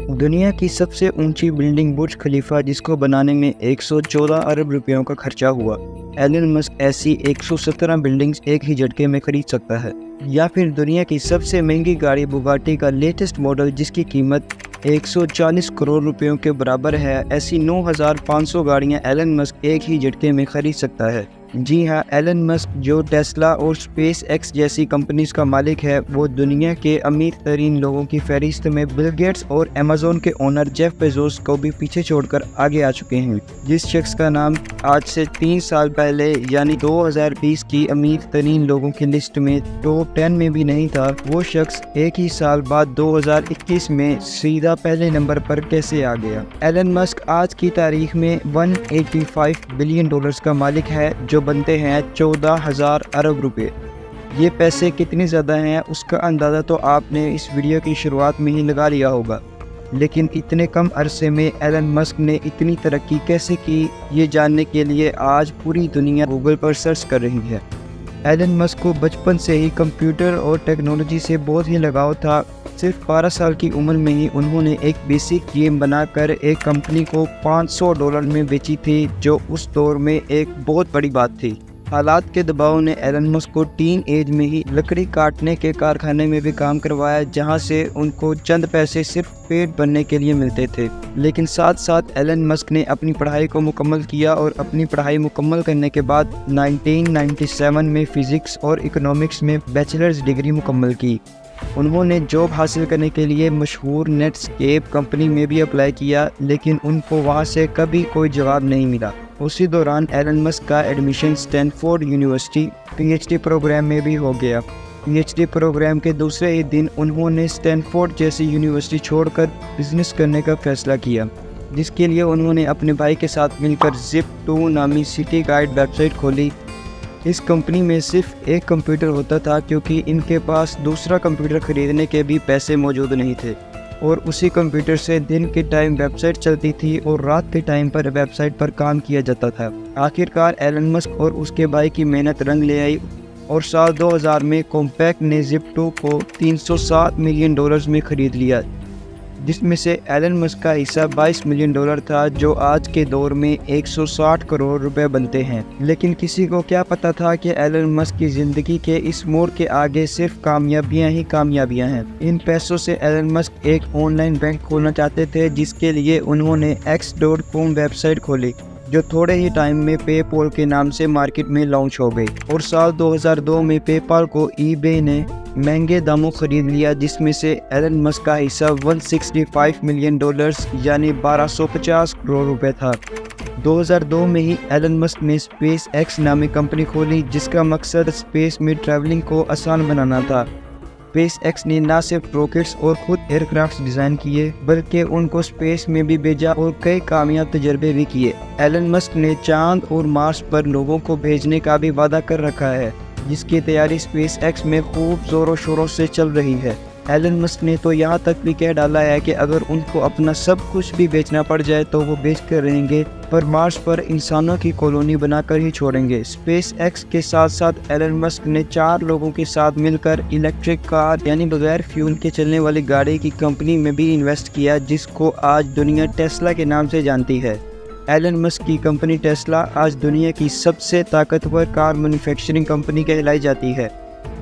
दुनिया की सबसे ऊंची बिल्डिंग बुर्ज खलीफा, जिसको बनाने में 114 अरब रुपयों का खर्चा हुआ। एलन मस्क ऐसी 117 बिल्डिंग्स एक ही झटके में खरीद सकता है। या फिर दुनिया की सबसे महंगी गाड़ी बुगाटी का लेटेस्ट मॉडल, जिसकी कीमत 140 करोड़ रुपयों के बराबर है, ऐसी 9500 गाड़ियां एलन मस्क एक ही झटके में खरीद सकता है। जी हाँ, एलन मस्क जो टेस्ला और स्पेस एक्स जैसी कंपनीज का मालिक है, वो दुनिया के अमीर तरीन लोगों की फहरिस्त में बिल गेट्स और अमेज़न के ओनर जेफ बेजोस को भी पीछे छोड़कर आगे आ चुके हैं। जिस शख्स का नाम आज से 3 साल पहले यानी 2020 की अमीर तरीन लोगों की लिस्ट में टॉप 10 में भी नहीं था, वो शख्स एक ही साल बाद 2021 में सीधा पहले नंबर पर कैसे आ गया। एलन मस्क आज की तारीख में 185 बिलियन डॉलर्स का मालिक है, जो बनते हैं 14,000 अरब रुपए। ये पैसे कितने ज़्यादा हैं उसका अंदाज़ा तो आपने इस वीडियो की शुरुआत में ही लगा लिया होगा, लेकिन इतने कम अरसे में एलन मस्क ने इतनी तरक्की कैसे की, ये जानने के लिए आज पूरी दुनिया गूगल पर सर्च कर रही है। एलन मस्क को बचपन से ही कंप्यूटर और टेक्नोलॉजी से बहुत ही लगाव था। सिर्फ 12 साल की उम्र में ही उन्होंने एक बेसिक गेम बनाकर एक कंपनी को $500 में बेची थी, जो उस दौर में एक बहुत बड़ी बात थी। हालात के दबाव ने एलन मस्क को टीन एज में ही लकड़ी काटने के कारखाने में भी काम करवाया, जहां से उनको चंद पैसे सिर्फ पेट भरने के लिए मिलते थे। लेकिन साथ साथ एलन मस्क ने अपनी पढ़ाई को मुकम्मल किया और अपनी पढ़ाई मुकम्मल करने के बाद 1997 में फिजिक्स और इकोनॉमिक्स में बैचलर्स डिग्री मुकम्मल की। उन्होंने जॉब हासिल करने के लिए मशहूर नेटस्केप कंपनी में भी अप्लाई किया, लेकिन उनको वहां से कभी कोई जवाब नहीं मिला। उसी दौरान एलन मस्क का admission Stanford University PhD program में भी हो गया। पीएचडी प्रोग्राम के दूसरे ही दिन उन्होंने स्टैनफोर्ड जैसी यूनिवर्सिटी छोड़कर बिजनेस करने का फैसला किया, जिसके लिए उन्होंने अपने भाई के साथ मिलकर Zip2 नामी सिटी गाइड वेबसाइट खोली। इस कंपनी में सिर्फ एक कंप्यूटर होता था, क्योंकि इनके पास दूसरा कंप्यूटर खरीदने के भी पैसे मौजूद नहीं थे, और उसी कंप्यूटर से दिन के टाइम वेबसाइट चलती थी और रात के टाइम पर वेबसाइट पर काम किया जाता था। आखिरकार एलन मस्क और उसके भाई की मेहनत रंग ले आई और साल 2000 में कॉम्पैक्ट ने Zip2 को $307 मिलियन में खरीद लिया, जिसमें से एलन मस्क का हिस्सा $22 मिलियन था, जो आज के दौर में 160 करोड़ रुपए बनते हैं। लेकिन किसी को क्या पता था कि एलन मस्क की ज़िंदगी के इस मोड़ के आगे सिर्फ कामयाबियां ही कामयाबियां हैं। इन पैसों से एलन मस्क एक ऑनलाइन बैंक खोलना चाहते थे, जिसके लिए उन्होंने X.com वेबसाइट खोली, जो थोड़े ही टाइम में पेपॉल के नाम से मार्केट में लॉन्च हो गई। और साल 2002 में पेपॉल को eBay ने महंगे दामों खरीद लिया, जिसमें से एलन मस्क का हिस्सा $165 मिलियन यानी 1250 करोड़ रुपए था। 2002 में ही एलन मस्क ने स्पेस एक्स नामी कंपनी खोली, जिसका मकसद स्पेस में ट्रैवलिंग को आसान बनाना था। स्पेस एक्स ने न सिर्फ रॉकेट्स और खुद एयरक्राफ्ट डिज़ाइन किए, बल्कि उनको स्पेस में भी भेजा और कई कामयाब तजर्बे भी किए। एलन मस्क ने चांद और मार्स पर लोगों को भेजने का भी वादा कर रखा है, जिसकी तैयारी स्पेस एक्स में खूब ज़ोरों शोरों से चल रही है। एलन मस्क ने तो यहाँ तक भी कह डाला है कि अगर उनको अपना सब कुछ भी बेचना पड़ जाए तो वो बेच कर रहेंगे, पर मार्स पर इंसानों की कॉलोनी बनाकर ही छोड़ेंगे। स्पेस एक्स के साथ साथ एलन मस्क ने 4 लोगों के साथ मिलकर इलेक्ट्रिक कार यानी बगैर फ्यूल के चलने वाली गाड़ी की कंपनी में भी इन्वेस्ट किया, जिसको आज दुनिया टेस्ला के नाम से जानती है। एलन मस्क की कंपनी टेस्ला आज दुनिया की सबसे ताकतवर कार मैन्युफैक्चरिंग कंपनी कहलाई जाती है।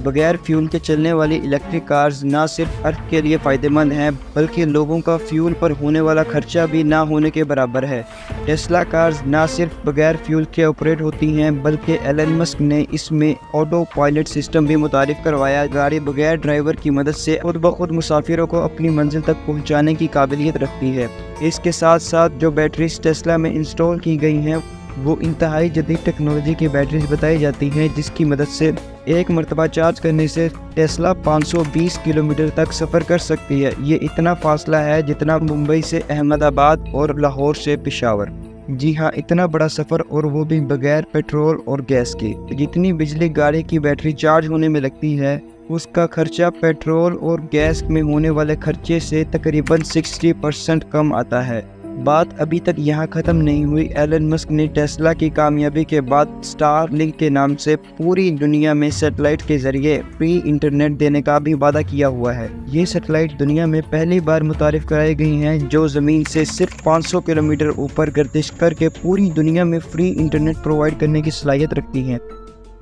बगैर फ्यूल के चलने वाली इलेक्ट्रिक कार्स ना सिर्फ अर्थ के लिए फ़ायदेमंद हैं, बल्कि लोगों का फ्यूल पर होने वाला खर्चा भी ना होने के बराबर है। टेस्ला कार्स ना सिर्फ बगैर फ्यूल के ऑपरेट होती हैं, बल्कि एलन मस्क ने इसमें ऑटो पायलट सिस्टम भी मुतारिफ करवाया। गाड़ी बगैर ड्राइवर की मदद से खुद ब खुद मुसाफिरों को अपनी मंजिल तक पहुँचाने की काबिलियत रखती है। इसके साथ साथ जो बैटरीज टेस्ला में इंस्टॉल की गई हैं, वो इंतहाई जदीद टेक्नोलॉजी की बैटरीज बताई जाती हैं, जिसकी मदद से एक मरतबा चार्ज करने से टेस्ला 520 किलोमीटर तक सफ़र कर सकती है। ये इतना फासला है जितना मुंबई से अहमदाबाद और लाहौर से पेशावर। जी हाँ, इतना बड़ा सफ़र, और वो भी बगैर पेट्रोल और गैस के। जितनी बिजली गाड़ी की बैटरी चार्ज होने में लगती है, उसका खर्चा पेट्रोल और गैस में होने वाले खर्चे से तकरीबन 60% कम आता है। बात अभी तक यहाँ ख़त्म नहीं हुई। एलन मस्क ने टेस्ला की कामयाबी के बाद स्टारलिंक के नाम से पूरी दुनिया में सैटेलाइट के जरिए फ्री इंटरनेट देने का भी वादा किया हुआ है। ये सैटेलाइट दुनिया में पहली बार मुतारिफ कराई गई हैं जो ज़मीन से सिर्फ 500 किलोमीटर ऊपर गर्दिश करके पूरी दुनिया में फ्री इंटरनेट प्रोवाइड करने की सलाहियत रखती हैं।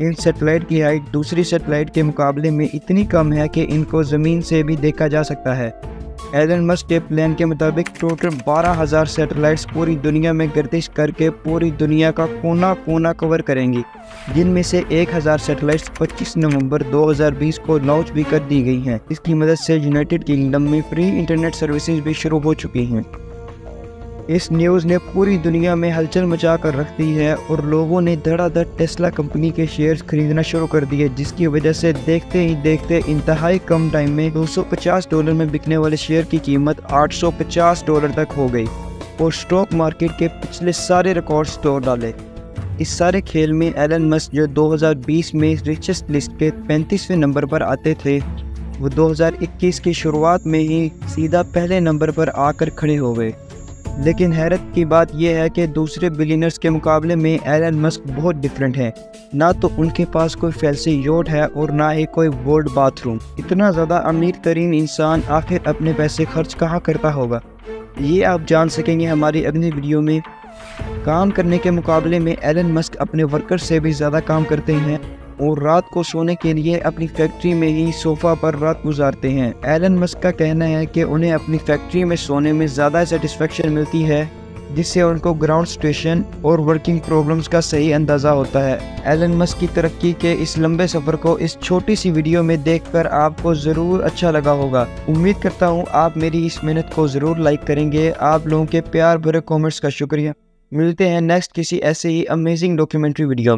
इन सैटेलाइट की हाइट दूसरी सैटेलाइट के मुकाबले में इतनी कम है कि इनको ज़मीन से भी देखा जा सकता है। एलन मस्क के प्लान के मुताबिक टोटल 12,000 सैटेलाइट्स पूरी दुनिया में गर्दिश करके पूरी दुनिया का कोना कोना कवर करेंगी, जिनमें से 1,000 सैटेलाइट्स 25 नवंबर 2020 को लॉन्च भी कर दी गई हैं। इसकी मदद से यूनाइटेड किंगडम में फ्री इंटरनेट सर्विसेज भी शुरू हो चुकी हैं। इस न्यूज़ ने पूरी दुनिया में हलचल मचा कर रख दी है और लोगों ने धड़ाधड़ टेस्ला कंपनी के शेयर्स खरीदना शुरू कर दिए, जिसकी वजह से देखते ही देखते इंतहाई कम टाइम में $250 में बिकने वाले शेयर की कीमत $850 तक हो गई और स्टॉक मार्केट के पिछले सारे रिकॉर्ड्स तोड़ डाले। इस सारे खेल में एलन मस्क जो 2020 में रिचेस्ट लिस्ट के 35वें नंबर पर आते थे, वो 2021 की शुरुआत में ही सीधा पहले नंबर पर आकर खड़े हो गए। लेकिन हैरत की बात यह है कि दूसरे बिलियनर्स के मुकाबले में एलन मस्क बहुत डिफरेंट है। ना तो उनके पास कोई फैंसी योट है और ना ही कोई बोल्ड बाथरूम। इतना ज़्यादा अमीर तरीन इंसान आखिर अपने पैसे खर्च कहाँ करता होगा, ये आप जान सकेंगे हमारी अगली वीडियो में। काम करने के मुकाबले में एलन मस्क अपने वर्कर से भी ज़्यादा काम करते हैं और रात को सोने के लिए अपनी फैक्ट्री में ही सोफ़ा पर रात गुजारते हैं। एलन मस्क का कहना है कि उन्हें अपनी फैक्ट्री में सोने में ज़्यादा सेटिस्फेक्शन मिलती है, जिससे उनको ग्राउंड स्टेशन और वर्किंग प्रॉब्लम्स का सही अंदाज़ा होता है। एलन मस्क की तरक्की के इस लंबे सफ़र को इस छोटी सी वीडियो में देखकर आपको ज़रूर अच्छा लगा होगा। उम्मीद करता हूँ आप मेरी इस मेहनत को ज़रूर लाइक करेंगे। आप लोगों के प्यार भरे कमेंट्स का शुक्रिया। मिलते हैं नेक्स्ट किसी ऐसे ही अमेजिंग डॉक्यूमेंट्री वीडियो में।